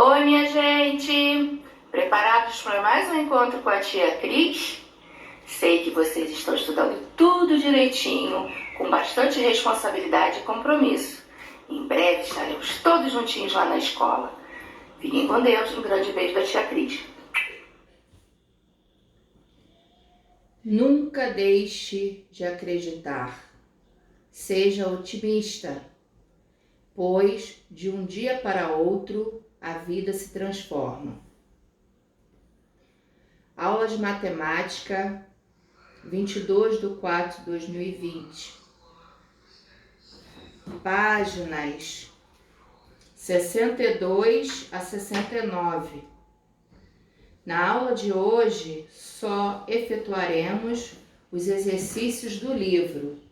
Oi, minha gente! Preparados para mais um encontro com a tia Cris? Sei que vocês estão estudando tudo direitinho, com bastante responsabilidade e compromisso. Em breve estaremos todos juntinhos lá na escola. Fiquem com Deus, um grande beijo da tia Cris. Nunca deixe de acreditar. Seja otimista, pois de um dia para outro a vida se transforma. Aula de Matemática, 22/4/2020. Páginas 62 a 69. Na aula de hoje, só efetuaremos os exercícios do livro.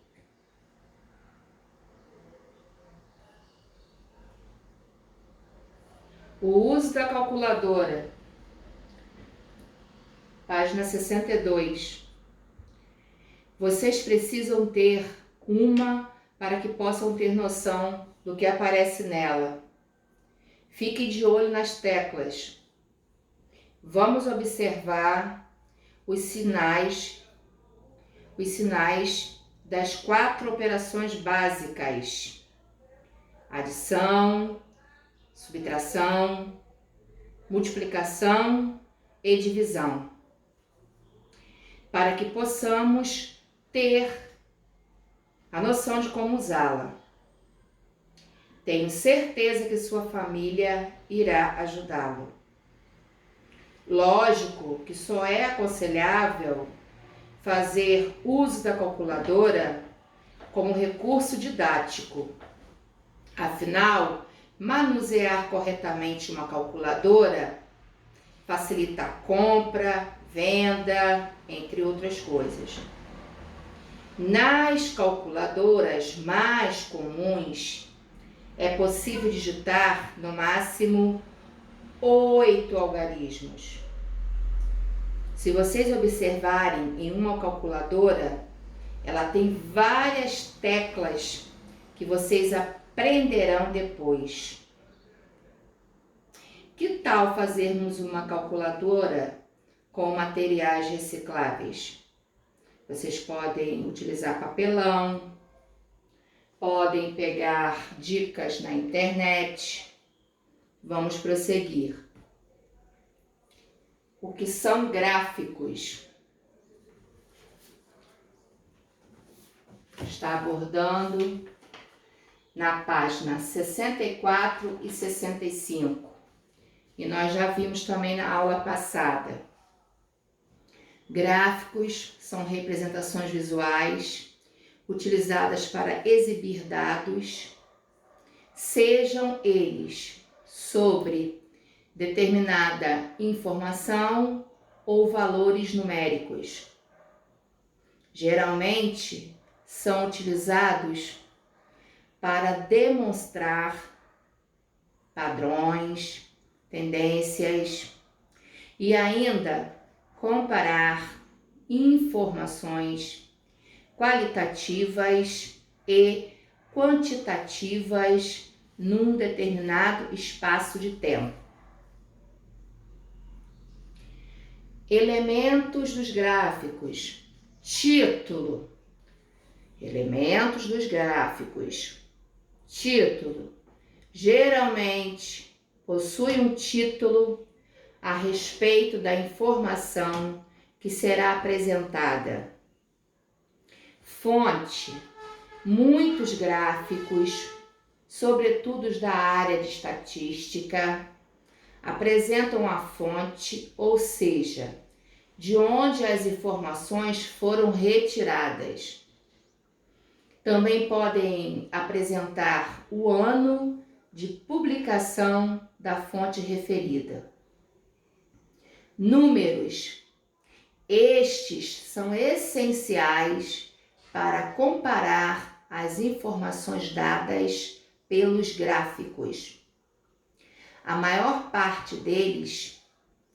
O uso da calculadora. Página 62. Vocês precisam ter uma para que possam ter noção do que aparece nela. Fiquem de olho nas teclas. Vamos observar os sinais das 4 operações básicas: adição, subtração, multiplicação e divisão, para que possamos ter a noção de como usá-la. Tenho certeza que sua família irá ajudá-lo. Lógico que só é aconselhável fazer uso da calculadora como recurso didático. Afinal, manusear corretamente uma calculadora facilita a compra, venda, entre outras coisas. Nas calculadoras mais comuns, é possível digitar no máximo 8 algarismos. Se vocês observarem em uma calculadora, ela tem várias teclas que vocês aprenderão depois. Que tal fazermos uma calculadora com materiais recicláveis? Vocês podem utilizar papelão, podem pegar dicas na internet. Vamos prosseguir. O que são gráficos? Está abordando na página 64 e 65. E nós já vimos também na aula passada. Gráficos são representações visuais utilizadas para exibir dados, sejam eles sobre determinada informação ou valores numéricos. Geralmente são utilizados para demonstrar padrões, tendências e ainda comparar informações qualitativas e quantitativas num determinado espaço de tempo. Elementos dos gráficos. Título. Elementos dos gráficos. Título. Geralmente possui um título a respeito da informação que será apresentada. Fonte. Muitos gráficos, sobretudo os da área de estatística, apresentam a fonte, ou seja, de onde as informações foram retiradas. Também podem apresentar o ano de publicação da fonte referida. Números. Estes são essenciais para comparar as informações dadas pelos gráficos. A maior parte deles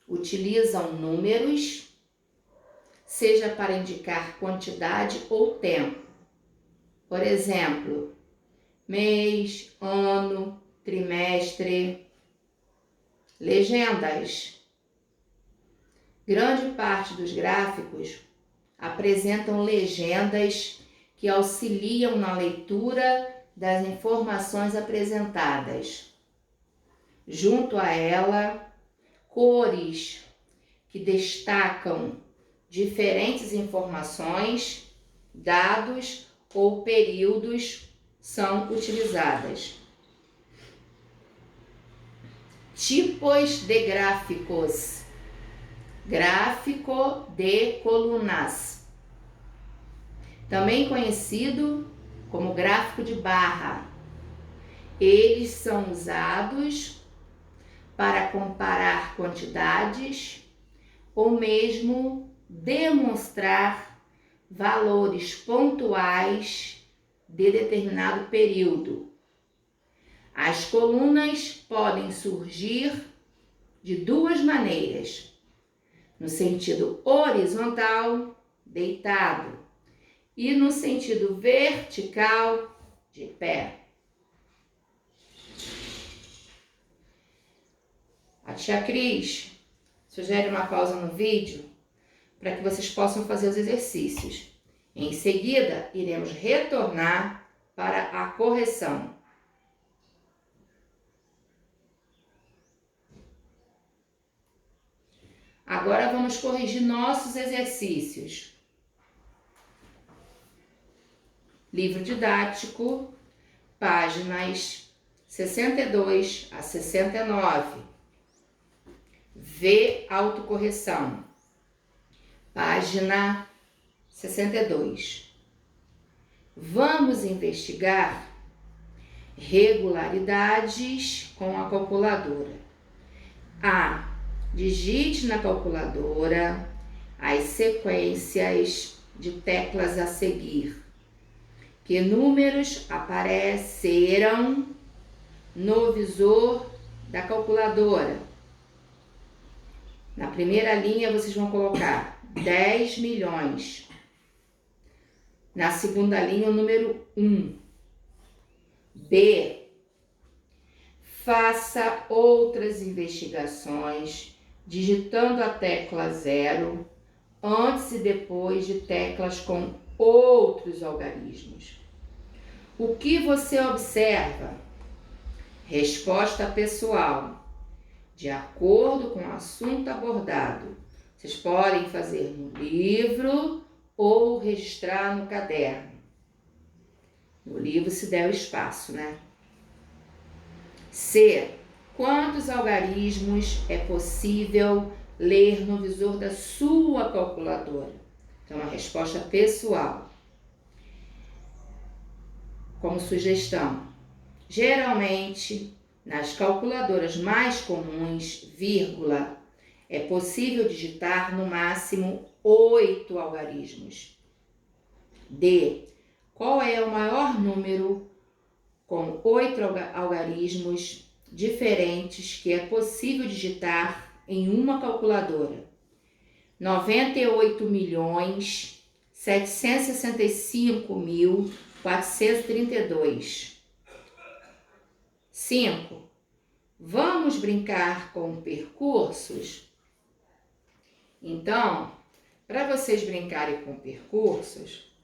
utilizam números, seja para indicar quantidade ou tempo. Por exemplo, mês, ano, trimestre. Legendas. Grande parte dos gráficos apresentam legendas que auxiliam na leitura das informações apresentadas. Junto a ela, cores que destacam diferentes informações, dados ou períodos são utilizadas. Tipos de gráficos. Gráfico de colunas, também conhecido como gráfico de barra. Eles são usados para comparar quantidades ou mesmo demonstrar valores pontuais de determinado período. As colunas podem surgir de duas maneiras: no sentido horizontal, deitado, e no sentido vertical, de pé. A tia Cris sugere uma pausa no vídeo para que vocês possam fazer os exercícios. Em seguida, iremos retornar para a correção. Agora vamos corrigir nossos exercícios. Livro didático, páginas 62 a 69. V autocorreção, página 62. Vamos investigar regularidades com a calculadora. A. Digite na calculadora as sequências de teclas a seguir. Que números aparecerão no visor da calculadora? Na primeira linha vocês vão colocar 10 milhões. Na segunda linha o número 1. B. Faça outras investigações digitando a tecla 0 antes e depois de teclas com outros algarismos. O que você observa? Resposta pessoal, de acordo com o assunto abordado. Vocês podem fazer no livro ou registrar no caderno. No livro se der o espaço, né? C. Quantos algarismos é possível ler no visor da sua calculadora? Então, uma resposta pessoal. Como sugestão, geralmente, nas calculadoras mais comuns, vírgula, é possível digitar no máximo 8 algarismos. D. Qual é o maior número com 8 algarismos diferentes que é possível digitar em uma calculadora? 98.765.432. 5. Vamos brincar com percursos? Então, para vocês brincarem com percursos,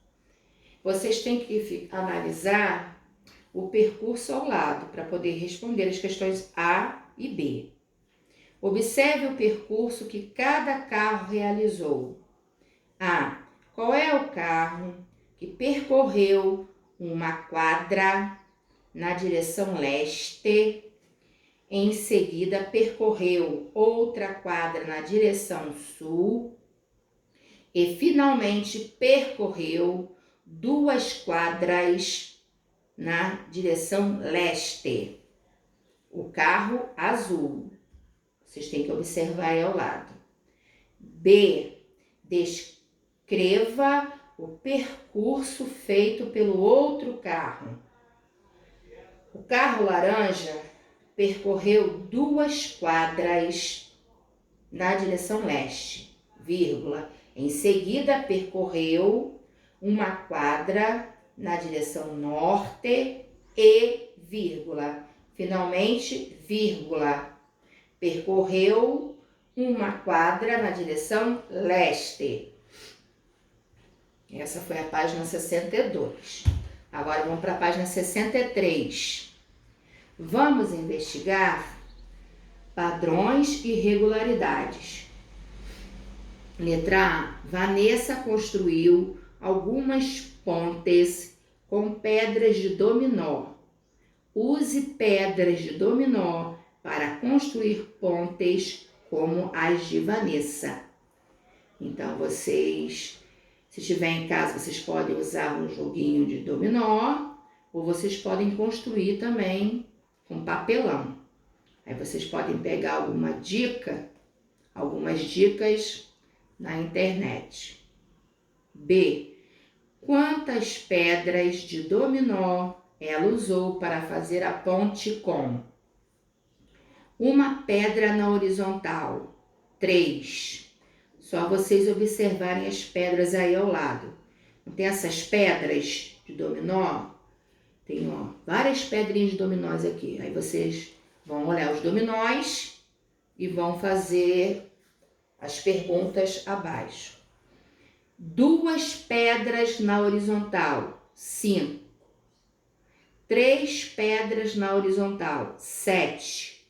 vocês têm que analisar o percurso ao lado para poder responder as questões A e B. Observe o percurso que cada carro realizou. A. Qual é o carro que percorreu uma quadra na direção leste, em seguida percorreu outra quadra na direção sul e finalmente percorreu 2 quadras na direção leste? O carro azul. Vocês têm que observar aí ao lado. B. Descreva o percurso feito pelo outro carro. O carro laranja percorreu 2 quadras na direção leste, vírgula. Em seguida percorreu uma quadra na direção norte e, vírgula, finalmente, vírgula, percorreu uma quadra na direção leste. Essa foi a página 62. Agora vamos para a página 63. Vamos investigar padrões e irregularidades. Letra A. Vanessa construiu algumas pontes com pedras de dominó. Use pedras de dominó para construir pontes como as de Vanessa. Então, vocês, se estiver em casa, vocês podem usar um joguinho de dominó ou vocês podem construir também com papelão. Aí vocês podem pegar algumas dicas na internet. B. Quantas pedras de dominó ela usou para fazer a ponte com? Uma pedra na horizontal. 3. Só vocês observarem as pedras aí ao lado. Não tem essas pedras de dominó? Tem várias pedrinhas de dominós aqui. Aí vocês vão olhar os dominós e vão fazer as perguntas abaixo. 2 pedras na horizontal, 5. 3 pedras na horizontal, 7.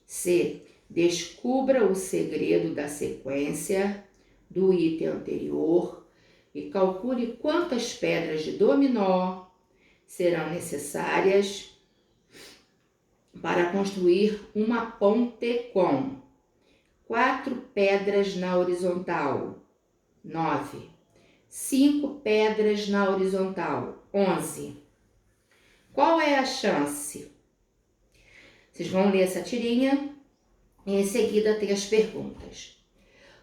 C. Descubra o segredo da sequência do item anterior e calcule quantas pedras de dominó serão necessárias para construir uma ponte com 4 pedras na horizontal, 9. 5 pedras na horizontal, 11. Qual é a chance? Vocês vão ler essa tirinha e em seguida tem as perguntas.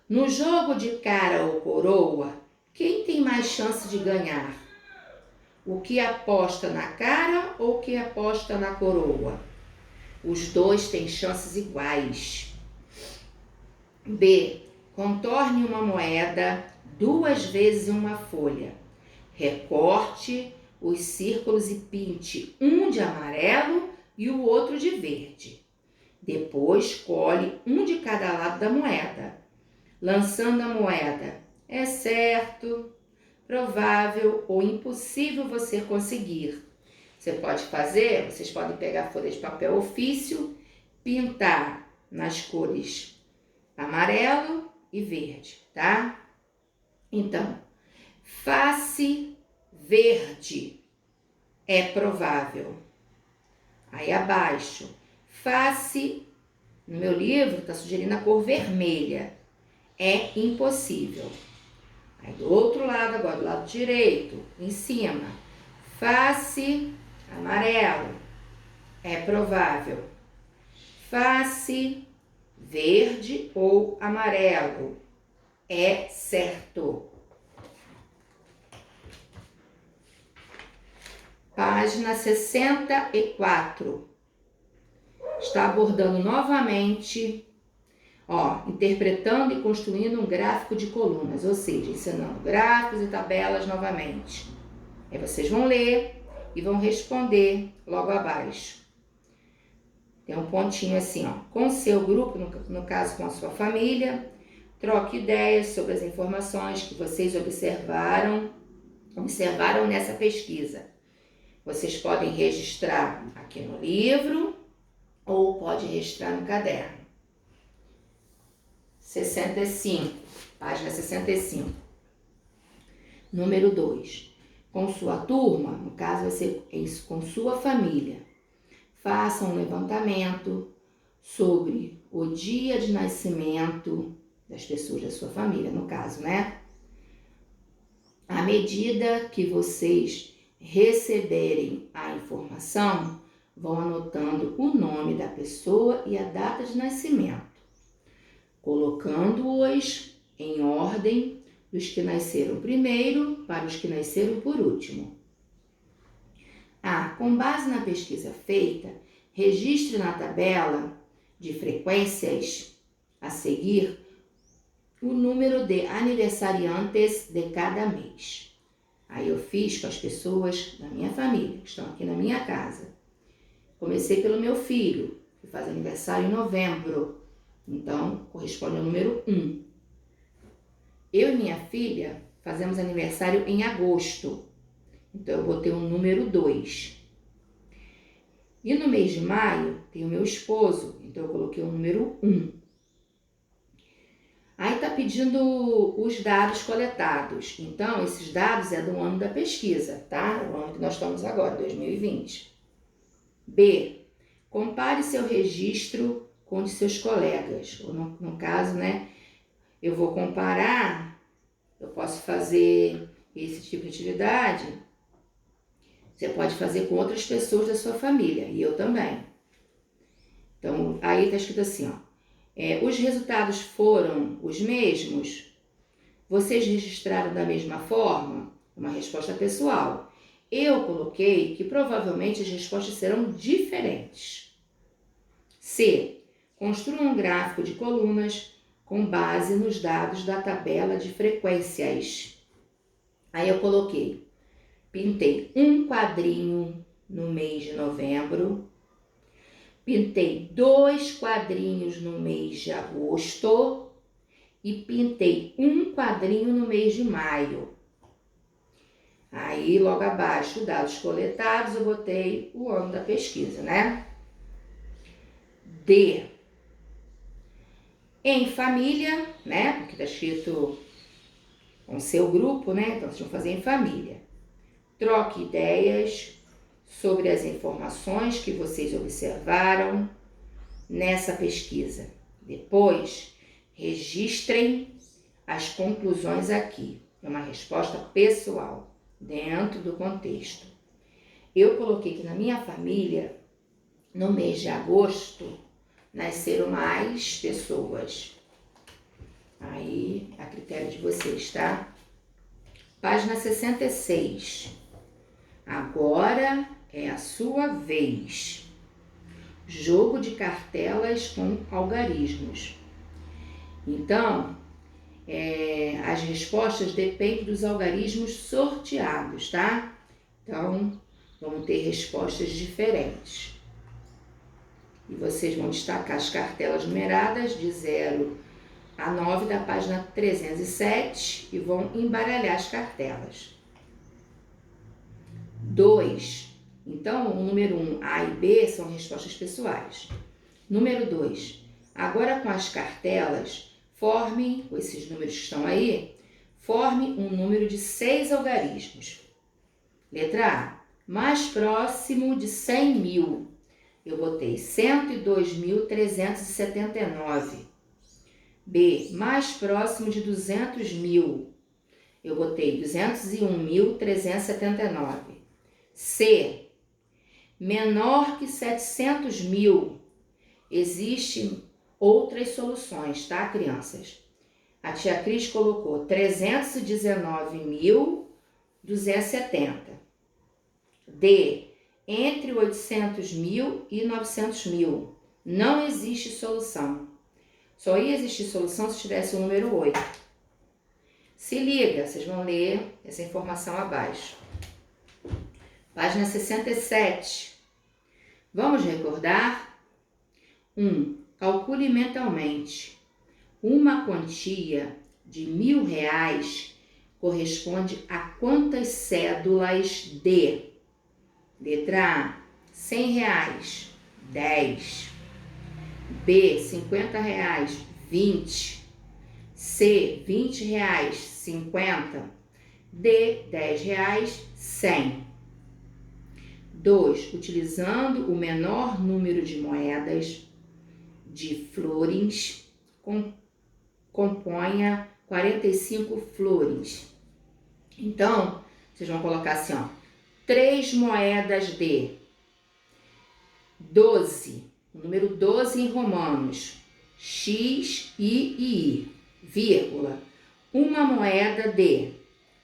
No jogo de cara ou coroa, quem tem mais chance de ganhar? O que aposta na cara ou o que aposta na coroa? Os dois têm chances iguais. B. Contorne uma moeda 2 vezes uma folha. Recorte os círculos e pinte um de amarelo e o outro de verde. Depois, colhe um de cada lado da moeda, lançando a moeda. É certo, provável ou impossível você conseguir. Vocês podem pegar folha de papel ofício, pintar nas cores amarelo e verde, tá? Então, face verde é provável. Aí abaixo, face, no meu livro está sugerindo a cor vermelha, é impossível. Aí do outro lado agora, do lado direito, em cima, face amarelo é provável. Face verde ou amarelo é certo. Página 64. Está abordando novamente, interpretando e construindo um gráfico de colunas, ou seja, ensinando gráficos e tabelas novamente. Aí vocês vão ler e vão responder logo abaixo. Tem um pontinho assim, com seu grupo, no caso com a sua família, troque ideias sobre as informações que vocês observaram nessa pesquisa. Vocês podem registrar aqui no livro ou pode registrar no caderno. 65, página 65. Número 2. Com sua turma, no caso vai ser isso, com sua família, faça um levantamento sobre o dia de nascimento das pessoas da sua família, no caso, né? À medida que vocês receberem a informação, vão anotando o nome da pessoa e a data de nascimento, colocando-os em ordem dos que nasceram primeiro para os que nasceram por último. Com base na pesquisa feita, registre na tabela de frequências a seguir o número de aniversariantes de cada mês. Aí eu fiz com as pessoas da minha família, que estão aqui na minha casa. Comecei pelo meu filho. que faz aniversário em novembro. Então, corresponde ao número 1. Eu e minha filha fazemos aniversário em agosto. Então, eu botei o número 2. E no mês de maio, tem o meu esposo. Então, eu coloquei o número 1. Aí está pedindo os dados coletados. Então, esses dados é do ano da pesquisa, tá? O ano que nós estamos agora, 2020. B. Compare seu registro com o de seus colegas. Ou no caso, né? Eu vou comparar, eu posso fazer esse tipo de atividade. Você pode fazer com outras pessoas da sua família, e eu também. Então, aí está escrito assim, ó. Os resultados foram os mesmos? Vocês registraram da mesma forma? Uma resposta pessoal. Eu coloquei que provavelmente as respostas serão diferentes. C. Construa um gráfico de colunas com base nos dados da tabela de frequências. Aí eu coloquei, pintei um quadrinho no mês de novembro, pintei 2 quadrinhos no mês de agosto e pintei um quadrinho no mês de maio. Aí, logo abaixo, dados coletados, eu botei o ano da pesquisa, né? D. Em família, né? Porque tá escrito com seu grupo, né? Então, vocês vão fazer em família. Troque ideias sobre as informações que vocês observaram nessa pesquisa. Depois, registrem as conclusões aqui. É uma resposta pessoal, dentro do contexto. Eu coloquei que na minha família, no mês de agosto, nasceram mais pessoas. Aí, a critério de vocês, tá? Página 66. Agora é a sua vez. Jogo de cartelas com algarismos. Então, as respostas dependem dos algarismos sorteados, tá? Então, vamos ter respostas diferentes. E vocês vão destacar as cartelas numeradas de 0 a 9 da página 307 e vão embaralhar as cartelas. 2. Então, o número 1, A e B, são respostas pessoais. Número 2. Agora com as cartelas, forme, com esses números que estão aí, forme um número de 6 algarismos. Letra A. Mais próximo de 100 mil. Eu botei 102.379. B. Mais próximo de 200 mil. Eu botei 201.379. C. Menor que 700 mil. Existem outras soluções, tá, crianças? A tia Cris colocou 319.270. D. Entre 800 mil e 900 mil. Não existe solução. Só ia existir solução se tivesse o número 8. Se liga, vocês vão ler essa informação abaixo. Página 67. Vamos recordar? 1. Calcule mentalmente. Uma quantia de R$1.000 corresponde a quantas cédulas de? Letra A, R$100, 10. B, R$50, 20. C, R$20, 50. D, R$10, 100. 2. Utilizando o menor número de moedas de florins, componha 45 florins. Então, vocês vão colocar assim, ó, 3 moedas de 12, o número 12 em romanos, X, I, vírgula. Uma moeda de,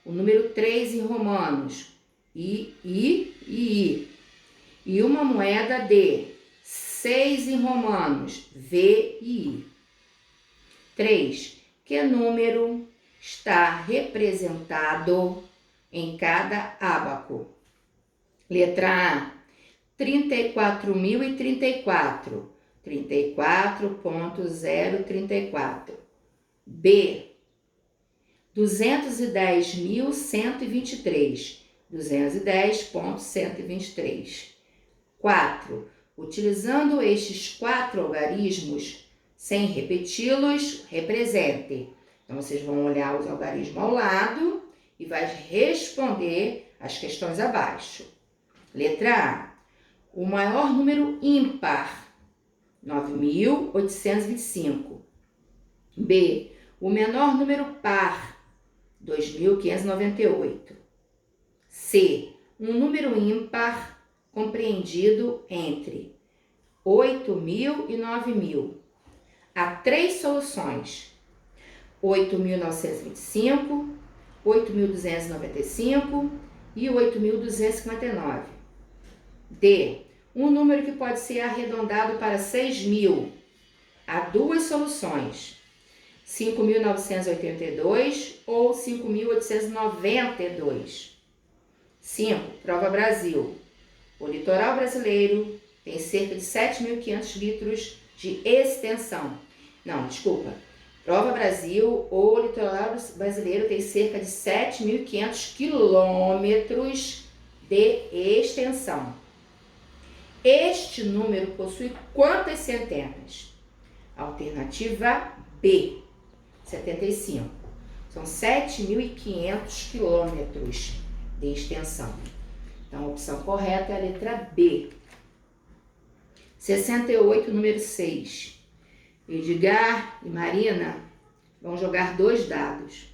o número 3 em romanos, I. E uma moeda de 6 em romanos, VI. 3. Que número está representado em cada ábaco? Letra A, 34.034. 34.034. B, 210.123, 210.123. 4. Utilizando estes 4 algarismos, sem repeti-los, represente. Então, vocês vão olhar os algarismos ao lado e vai responder as questões abaixo. Letra A. O maior número ímpar, 9.825. B. O menor número par, 2.598. C. Um número ímpar compreendido entre 8.000 e 9.000. Há 3 soluções: 8.925, 8.295 e 8.259. D. Um número que pode ser arredondado para 6.000. Há 2 soluções: 5.982 ou 5.892. 5. Prova Brasil. O litoral brasileiro tem cerca de 7.500 litros de extensão. Não, desculpa. Prova Brasil, o litoral brasileiro tem cerca de 7.500 quilômetros de extensão. Este número possui quantas centenas? Alternativa B, 75. São 7.500 quilômetros de extensão. Então, a opção correta é a letra B. 68, número 6. Edgar e Marina vão jogar 2 dados.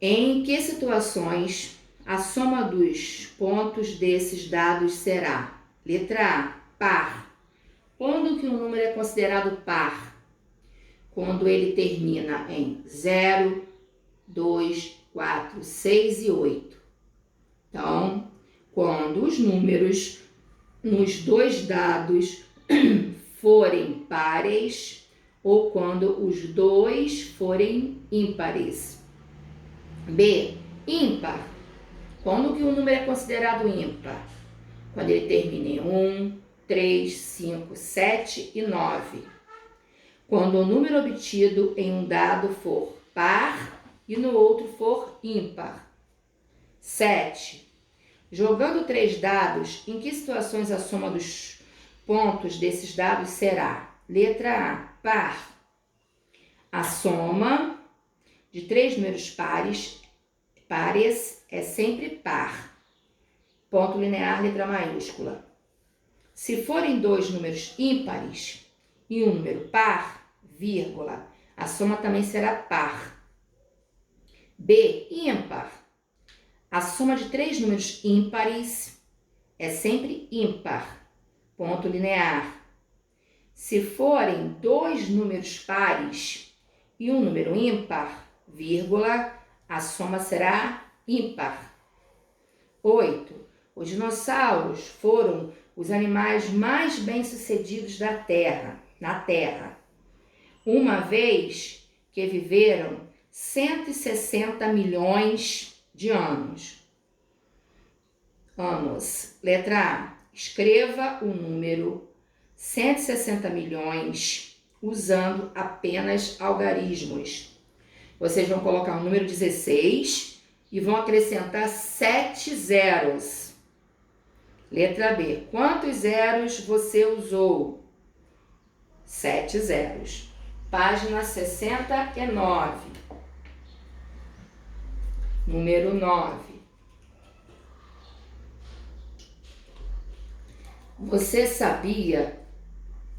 Em que situações a soma dos pontos desses dados será? Letra A, par. Quando que um número é considerado par? Quando ele termina em 0, 2, 4, 6 e 8. Então, quando os números nos 2 dados forem pares ou quando os 2 forem ímpares. B, ímpar. Quando que o número é considerado ímpar? Quando ele termina em 1, 3, 5, 7 e 9. Quando o número obtido em um dado for par e no outro for ímpar. 7. Jogando 3 dados, em que situações a soma dos pontos desses dados será? Letra A, par. A soma de 3 números pares é sempre par. Ponto linear, letra maiúscula. Se forem 2 números ímpares e um número par, vírgula, a soma também será par. B, ímpar. A soma de 3 números ímpares é sempre ímpar. Ponto linear. Se forem 2 números pares e um número ímpar, vírgula, a soma será ímpar. 8. Os dinossauros foram os animais mais bem-sucedidos na Terra, uma vez que viveram 160 milhões de anos. Letra A. Escreva o número 160 milhões usando apenas algarismos. Vocês vão colocar o número 16 e vão acrescentar 7 zeros. Letra B. Quantos zeros você usou? 7 zeros. Página 69. Número 9. Você sabia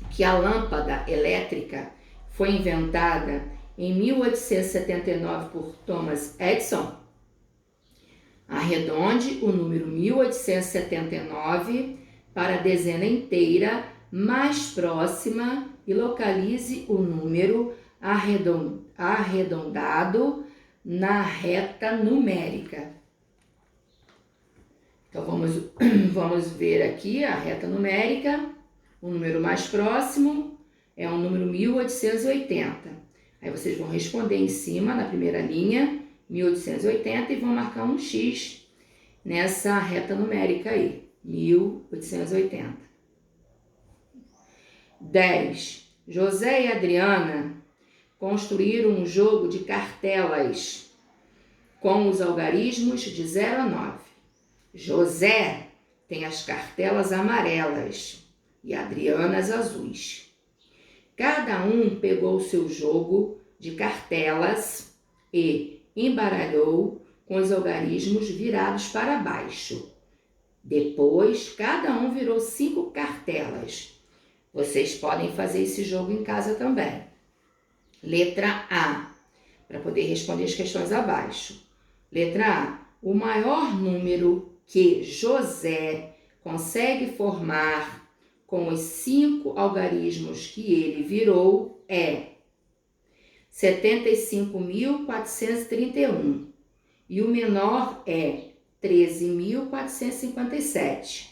que a lâmpada elétrica foi inventada em 1879 por Thomas Edison? Arredonde o número 1879 para a dezena inteira mais próxima e localize o número arredondado na reta numérica. Então, vamos ver aqui a reta numérica. O número mais próximo é o número 1880. Aí vocês vão responder em cima, na primeira linha, 1880, e vão marcar um X nessa reta numérica aí, 1880. 10. José e Adriana construíram um jogo de cartelas com os algarismos de 0 a 9. José tem as cartelas amarelas e Adriana as azuis. Cada um pegou o seu jogo de cartelas e embaralhou com os algarismos virados para baixo. Depois, cada um virou 5 cartelas. Vocês podem fazer esse jogo em casa também. Letra A, para poder responder as questões abaixo. Letra A, o maior número que José consegue formar com os 5 algarismos que ele virou é 75.431 e o menor é 13.457.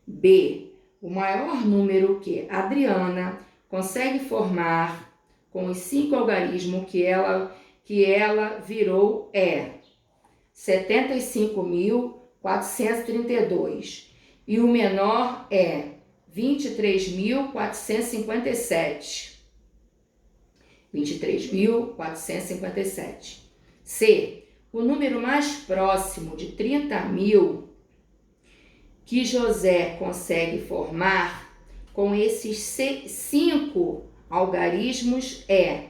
B, o maior número que Adriana consegue formar com os 5 algarismos que ela virou é 75.432 e o menor é 23.457. 23.457. C, o número mais próximo de 30.000 que José consegue formar com esses 5 algarismos é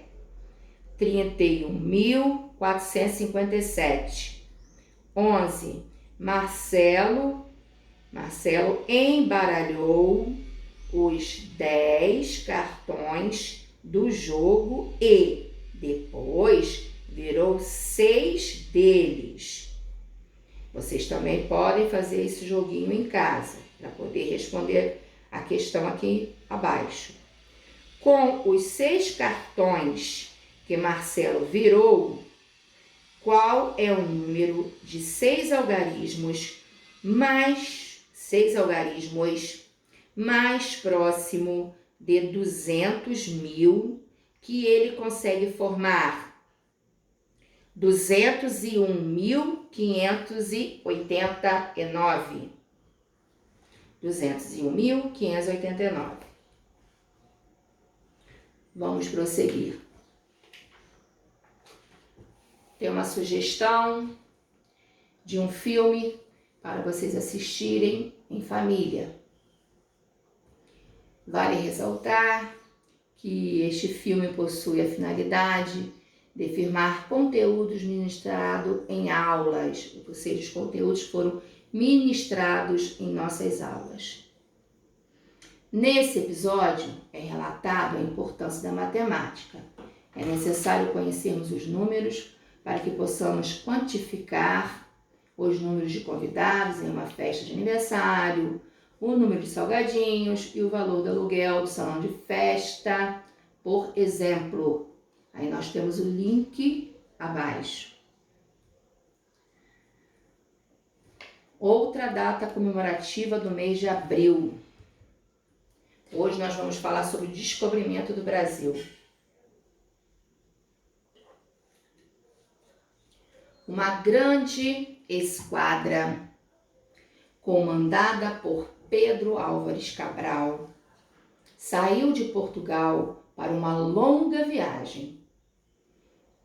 31.457. 11. Marcelo embaralhou os 10 cartões do jogo e depois virou 6 deles. Vocês também podem fazer esse joguinho em casa para poder responder a questão aqui abaixo. Com os 6 cartões que Marcelo virou, qual é o número de 6 algarismos mais próximo de 200.000 que ele consegue formar? 201.589. 201.589. Vamos prosseguir. Tem uma sugestão de um filme para vocês assistirem em família. Vale ressaltar que este filme possui a finalidade de firmar conteúdos ministrados em aulas, ou seja, os conteúdos foram ministrados em nossas aulas. Nesse episódio é relatado a importância da matemática. É necessário conhecermos os números para que possamos quantificar os números de convidados em uma festa de aniversário, o número de salgadinhos e o valor do aluguel do salão de festa, por exemplo. Aí nós temos o link abaixo. Outra data comemorativa do mês de abril. Hoje nós vamos falar sobre o descobrimento do Brasil. Uma grande esquadra, comandada por Pedro Álvares Cabral, saiu de Portugal para uma longa viagem.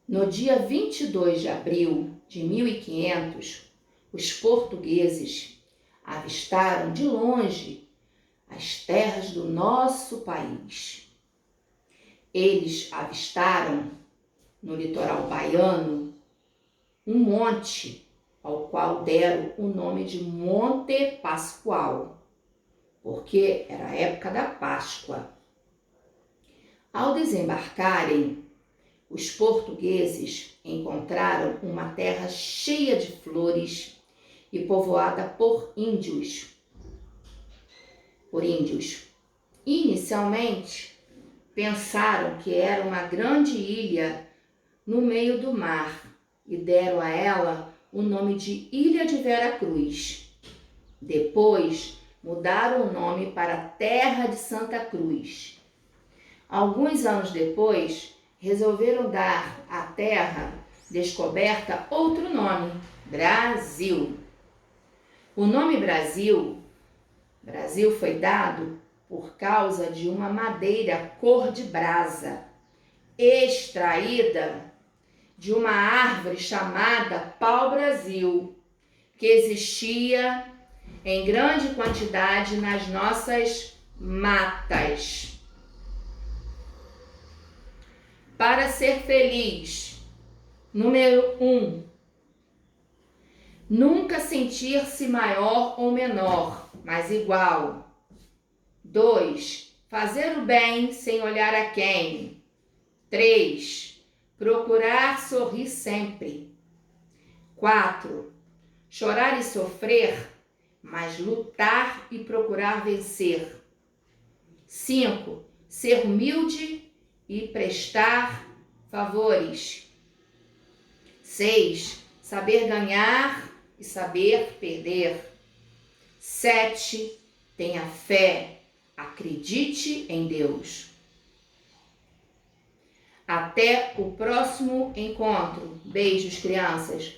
No dia 22 de abril de 1500, os portugueses avistaram de longe as terras do nosso país. Eles avistaram, no litoral baiano, um monte ao qual deram o nome de Monte Pascoal, porque era a época da Páscoa. Ao desembarcarem, os portugueses encontraram uma terra cheia de flores e povoada por índios. Inicialmente, pensaram que era uma grande ilha no meio do mar e deram a ela o nome de Ilha de Vera Cruz. Depois, mudaram o nome para Terra de Santa Cruz. Alguns anos depois, resolveram dar à terra descoberta outro nome, Brasil. O nome Brasil foi dado por causa de uma madeira cor de brasa, extraída de uma árvore chamada pau-brasil, que existia em grande quantidade nas nossas matas. Para ser feliz, número 1, nunca sentir-se maior ou menor, mas igual. 2, fazer o bem sem olhar a quem. 3, procurar sorrir sempre. 4, chorar e sofrer, mas lutar e procurar vencer. 5, ser humilde e prestar favores. 6, saber ganhar e saber perder. 7, tenha fé, acredite em Deus. Até o próximo encontro. Beijos, crianças.